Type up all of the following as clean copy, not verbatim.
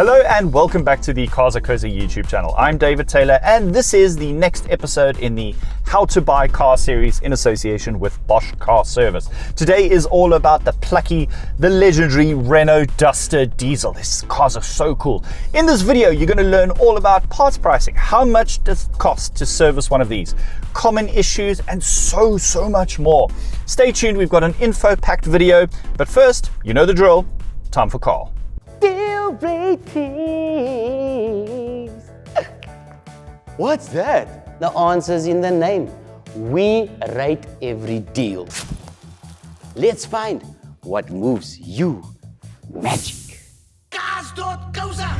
Hello and welcome back to the Cars.co.za YouTube channel. I'm David Taylor and this is the next episode in the How to Buy Car series in association with Bosch Car Service. Today is all about the plucky, the legendary Renault Duster diesel. These cars are so cool. In this video, you're going to learn all about parts pricing, how much does it cost to service one of these, common issues, and so much more. Stay tuned, we've got an info-packed video, but first, you know the drill, time for Carl. Deal ratings. What's that? The answer's in the name. We rate every deal. Let's find what moves you magic. Cars.co.za.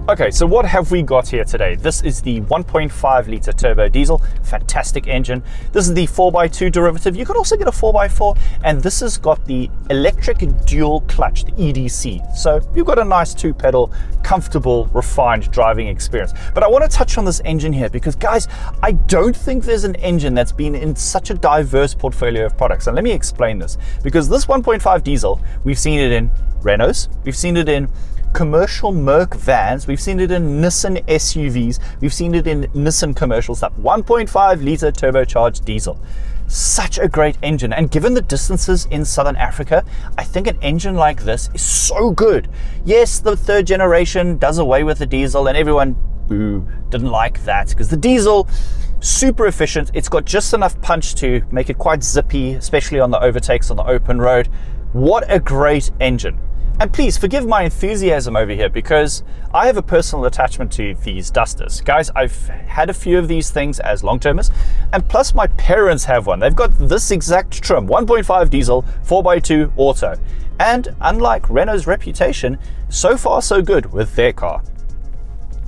Okay, so what have we got here today? This is the 1.5 litre turbo diesel, fantastic engine. This is the 4x2 derivative. You could also get a 4x4, and this has got the electric dual clutch, the EDC. So you've got a nice two-pedal, comfortable, refined driving experience. But I want to touch on this engine here because, guys, I don't think there's an engine that's been in such a diverse portfolio of products. And let me explain this. Because this 1.5 diesel, we've seen it in Renaults, we've seen it in commercial Merc vans, we've seen it in Nissan SUVs, we've seen it in Nissan commercial stuff. 1.5 litre turbocharged diesel. Such a great engine, and given the distances in Southern Africa, I think an engine like this is so good. Yes, the third generation does away with the diesel, and everyone didn't like that because the diesel, super efficient, it's got just enough punch to make it quite zippy, especially on the overtakes on the open road. What a great engine. And please forgive my enthusiasm over here because I have a personal attachment to these Dusters. Guys, I've had a few of these things as long-termers, and plus my parents have one. They've got this exact trim, 1.5 diesel, 4x2 auto. And unlike Renault's reputation, so far so good with their car.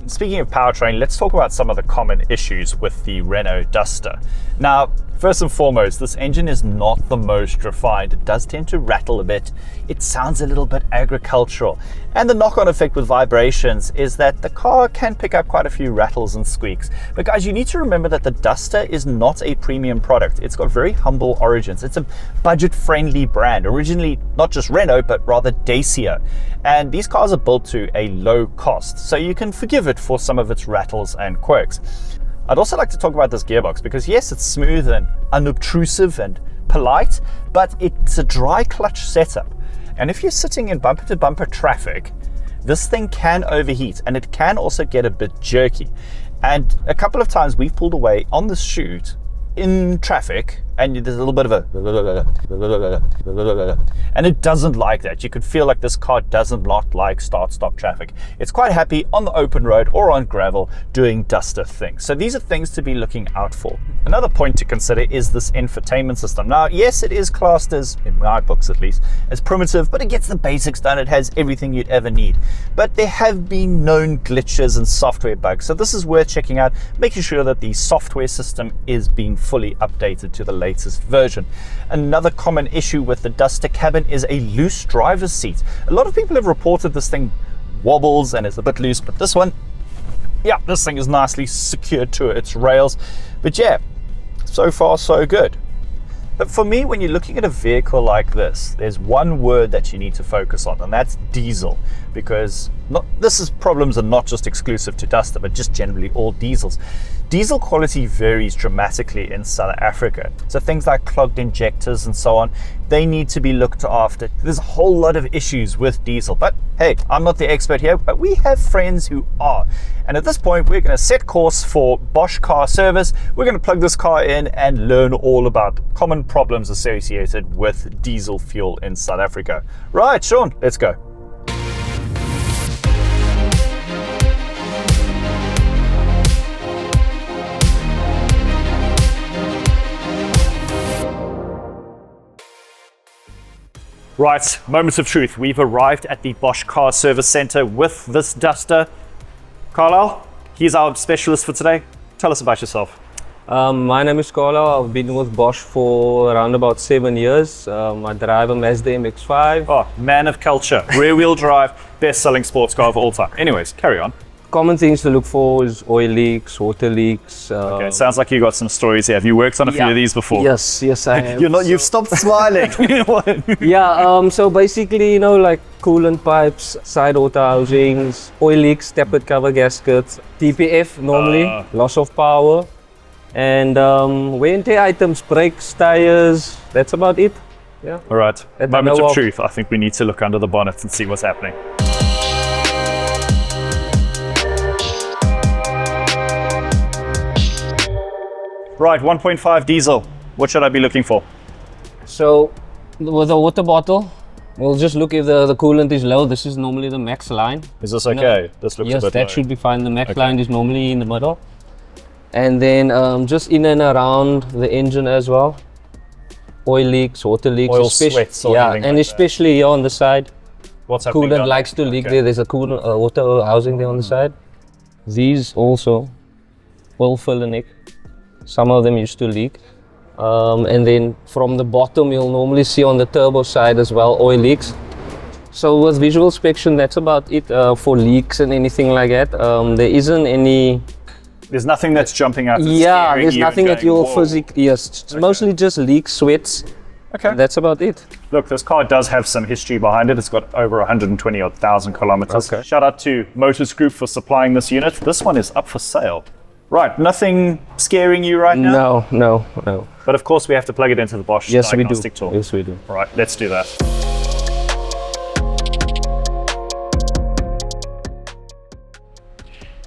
Speaking of powertrain, let's talk about some of the common issues with the Renault Duster. Now, first and foremost, this engine is not the most refined. It does tend to rattle a bit. It sounds a little bit agricultural. And the knock-on effect with vibrations is that the car can pick up quite a few rattles and squeaks. But guys, you need to remember that the Duster is not a premium product. It's got very humble origins. It's a budget-friendly brand, originally not just Renault, but rather Dacia. And these cars are built to a low cost, so you can forgive it for some of its rattles and quirks. I'd also like to talk about this gearbox because yes, it's smooth and unobtrusive and polite, but it's a dry clutch setup. And if you're sitting in bumper to bumper traffic, this thing can overheat and it can also get a bit jerky. And a couple of times we've pulled away on the shoot in traffic and there's a little bit of a and it doesn't like that. You could feel like this car does not like start-stop traffic. It's quite happy on the open road or on gravel doing Duster things. So these are things to be looking out for. Another point to consider is this infotainment system. Now, yes, it is classed as, in my books at least, as primitive, but it gets the basics done. It has everything you'd ever need. But there have been known glitches and software bugs. So this is worth checking out, making sure that the software system is being fully updated to the latest version. Another common issue with the Duster cabin is a loose driver's seat. A lot of people have reported this thing wobbles and is a bit loose, but this one, yeah, this thing is nicely secured to its rails. But yeah, so far so good. But for me, when you're looking at a vehicle like this, there's one word that you need to focus on, and that's diesel. Because problems are not just exclusive to Duster, but just generally all diesels. Diesel quality varies dramatically in South Africa. So things like clogged injectors and so on, they need to be looked after. There's a whole lot of issues with diesel. But hey, I'm not the expert here, but we have friends who are. And at this point, we're going to set course for Bosch Car Service. We're going to plug this car in and learn all about common problems associated with diesel fuel in South Africa. Right, Sean, let's go. Right, moment of truth. We've arrived at the Bosch Car Service Center with this Duster. Carlisle, he's our specialist for today. Tell us about yourself. My name is Carlisle. I've been with Bosch for around about 7 years. I drive a Mazda MX-5. Oh, man of culture. Rear-wheel drive, best-selling sports car of all time. Anyways, carry on. common things to look for is oil leaks, water leaks. Okay, it sounds like you got some stories here. Have you worked on a few of these before? Yes, I have. You've stopped smiling. Yeah, so basically, like coolant pipes, side auto housings, oil leaks, tapered cover gaskets, TPF normally, loss of power, and wear and tear items, brakes, tires, that's about it. Yeah. All right, That I moment know of of. truth. I think we need to look under the bonnet and see what's happening. Right, 1.5 diesel. What should I be looking for? So with a water bottle, we'll just look if the coolant is low. This is normally the max line. Is this okay? This looks a Yes, bit that low. should be fine. The max line is normally in the middle. And then just in and around the engine as well. Oil leaks, water leaks. Oil sweats or yeah, anything and like especially here on the side. What's happening? Coolant down likes to leak Okay. there. There's a coolant water housing there on the side. These also oil filler neck. Some of them used to leak. And then from the bottom, you'll normally see on the turbo side as well oil leaks. So with visual inspection, that's about it for leaks and anything like that. There isn't any. There's nothing that's jumping out. That's Yeah, scaring there's you and nothing that going, you'll "Whoa." physically. Yes, it's mostly just leaks, sweats. Okay. That's about it. Look, this car does have some history behind it. It's got over 120,000 kilometers. Okay. Shout out to Motors Group for supplying this unit. This one is up for sale. Right, nothing scaring you right now? No. But of course we have to plug it into the Bosch Yes, we do. Diagnostic tool. Yes, we do. All right, let's do that.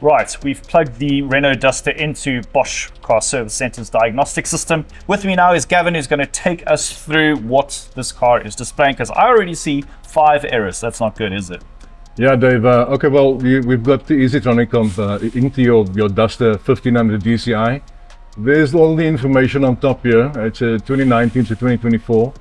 Right, we've plugged the Renault Duster into Bosch Car Service Center's diagnostic system. With me now is Gavin, who's going to take us through what this car is displaying, because I already see 5 errors. That's not good, is it? Yeah, Dave. Okay, well, we've got the Easytronic into your Duster 1500 DCI. There's all the information on top here. It's a 2019 to 2024.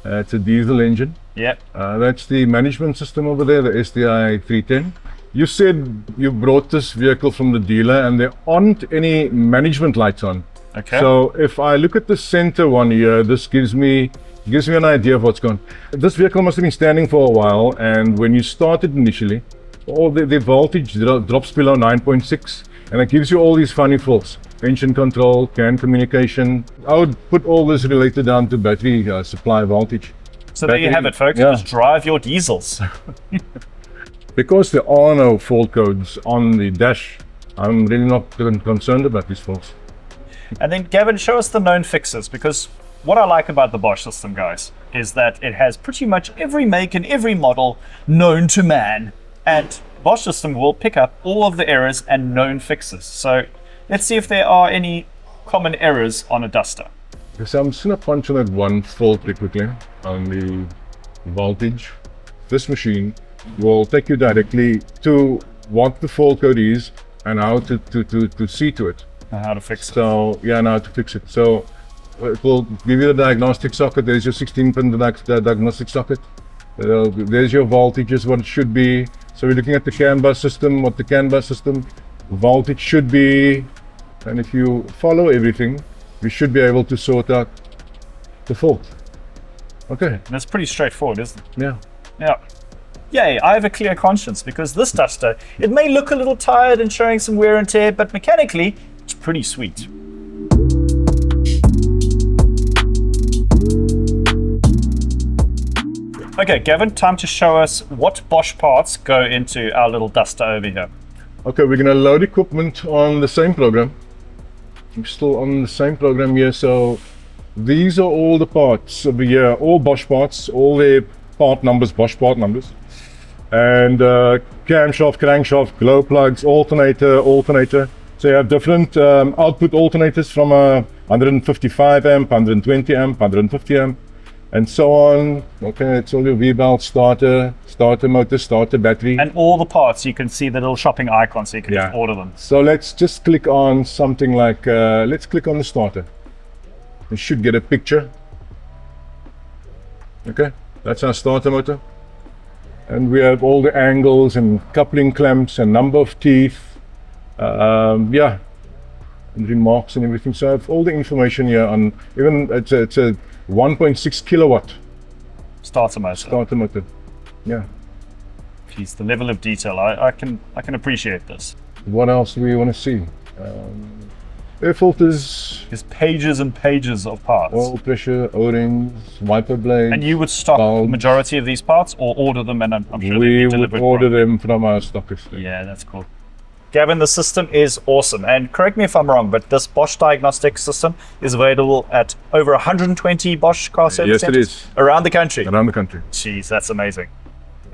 It's a diesel engine. Yep. That's the management system over there, the STI 310. You said you brought this vehicle from the dealer and there aren't any management lights on. Okay. So if I look at the center one here, this gives me an idea of what's gone. This vehicle must have been standing for a while, and when you started initially, all the voltage drops below 9.6, and it gives you all these funny faults. Engine control, CAN communication. I would put all this related down to battery supply voltage. So there you have it, folks. Yeah. Just drive your diesels. Because there are no fault codes on the dash, I'm really not concerned about these faults. And then Gavin, show us the known fixes, because what I like about the Bosch system, guys, is that it has pretty much every make and every model known to man. And Bosch system will pick up all of the errors and known fixes. So let's see if there are any common errors on a Duster. So I'm just going to punch on that one fault very quickly on the voltage. This machine will take you directly to what the fault code is and how to see to it. And how to fix it. So yeah, now to fix it. So it will give you the diagnostic socket. There's your 16-pin diagnostic socket. There's your voltages, what it should be. So we're looking at the CAN bus system, what the CAN bus system voltage should be. And if you follow everything, we should be able to sort out the fault. Okay, And it's pretty straightforward, isn't it? yeah. Yeah. Yay, I have a clear conscience, because this Duster, it may look a little tired and showing some wear and tear, but mechanically, it's pretty sweet. Okay, Gavin, time to show us what Bosch parts go into our little Duster over here. Okay, we're gonna load equipment on the same program. I'm still on the same program here, so these are all the parts over here, all Bosch parts, all their part numbers, Bosch part numbers. And camshaft, crankshaft, glow plugs, alternator. So you have different output alternators from 155 amp, 120 amp, 150 amp, and so on. Okay, it's all your V-belt, starter motor, starter battery. And all the parts, you can see the little shopping icon, so you can just order them. So let's just click on something like, let's click on the starter. You should get a picture. Okay, that's our starter motor. And we have all the angles and coupling clamps and number of teeth. Yeah, and remarks and everything. So I have all the information here on, even it's a 1.6 kilowatt Starter motor. starter motor. Yeah. Jeez, the level of detail, I can appreciate this. What else do we want to see? Air filters, There's pages and pages of parts. oil pressure, O-rings, wiper blades. And you would stock the bulbs. majority of these parts or order them, and I'm sure We they'd be would delivered. order them from our stockist. Yeah, that's cool. Gavin, the system is awesome. And correct me if I'm wrong, but this Bosch Diagnostic system is available at over 120 Bosch Car Service Yes, it centers is. around the country. Around the country. Jeez, that's amazing.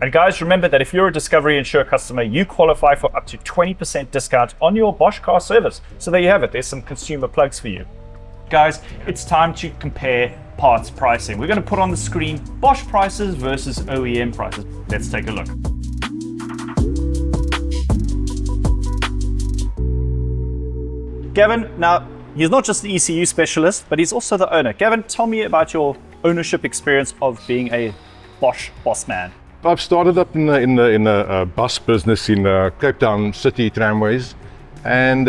And guys, remember that if you're a Discovery Insure customer, you qualify for up to 20% discount on your Bosch Car Service. So there you have it. There's some consumer plugs for you. Guys, it's time to compare parts pricing. We're going to put on the screen Bosch prices versus OEM prices. Let's take a look. Gavin, now, he's not just the ECU specialist, but he's also the owner. Gavin, tell me about your ownership experience of being a Bosch boss man. I've started up in the bus business in Cape Town City Tramways, and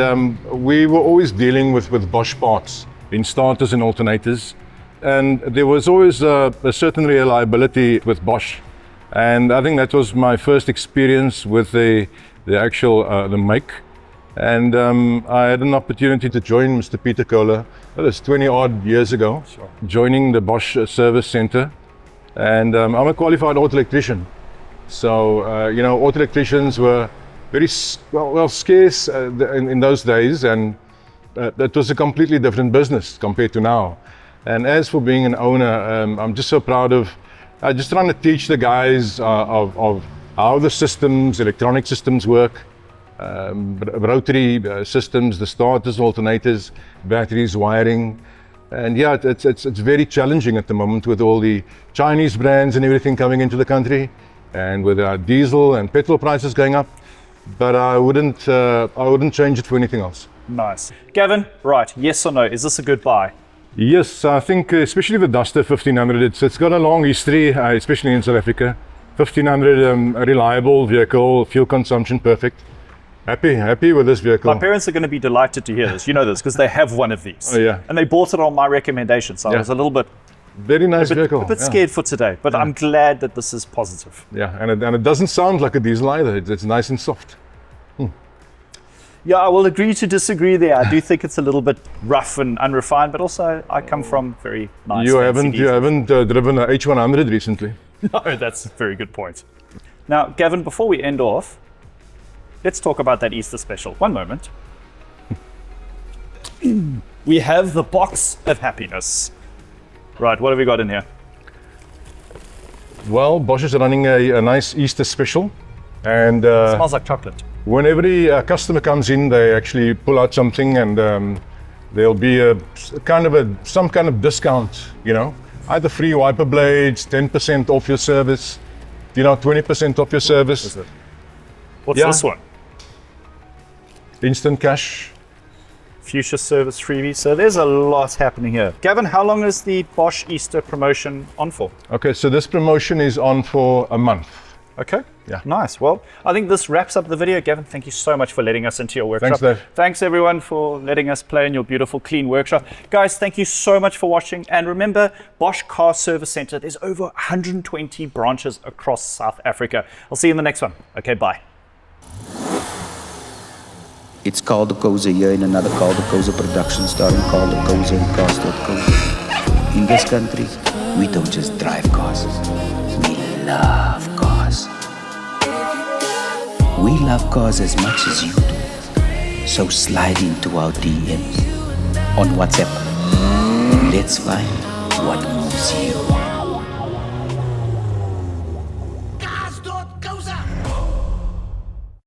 we were always dealing with Bosch parts in starters and alternators, and there was always a certain reliability with Bosch, and I think that was my first experience with the actual the make. And I had an opportunity to join Mr. Peter Kohler, that was 20 odd years ago, joining the Bosch Service Center. And I'm a qualified auto electrician. So, you know, auto electricians were very scarce in those days, and that was a completely different business compared to now. And as for being an owner, I'm just so proud of just trying to teach the guys of how the systems, electronic systems work, rotary systems, the starters, alternators, batteries, wiring. And yeah, it's very challenging at the moment with all the Chinese brands and everything coming into the country, and with our diesel and petrol prices going up. But I wouldn't change it for anything else. Nice. Gavin, right, yes or no, is this a good buy? Yes, I think especially the Duster 1500, it's got a long history, especially in South Africa. 1500, a reliable vehicle, fuel consumption perfect. Happy with this vehicle. My parents are going to be delighted to hear this. You know this because they have one of these. Oh, yeah. And they bought it on my recommendation, so I was a little bit, Very nice vehicle. a bit scared for today. But I'm glad that this is positive. Yeah, and it doesn't sound like a diesel either. It's nice and soft. Yeah, I will agree to disagree there. I do think it's a little bit rough and unrefined, but also I come from very nice. You fancy haven't driven a H100 recently. No, that's a very good point. Now, Gavin, before we end off, let's talk about that Easter special. One moment. We have the box of happiness. Right, what have we got in here? Well, Bosch is running a nice Easter special, and Smells like chocolate. when every customer comes in, they actually pull out something, and there'll be some kind of discount. You know, either free wiper blades, 10% off your service, 20% off your service. What's Yeah. this one? Instant cash. Fuchsia service freebie. So there's a lot happening here. Gavin, how long is the Bosch Easter promotion on for? Okay, so this promotion is on for a month. Okay. Yeah. Nice. Well, I think this wraps up the video. Gavin, thank you so much for letting us into your workshop. Thanks, Dave. Thanks, everyone, for letting us play in your beautiful, clean workshop. Guys, thank you so much for watching. And remember, Bosch Car Service Center, there's over 120 branches across South Africa. I'll see you in the next one. Okay, bye. It's Cars.co.za here in another Cars.co.za production starring Cars.co.za and Cars.co.za. In this country, we don't just drive cars, we love cars. We love cars as much as you do. So slide into our DMs on WhatsApp and let's find what moves you.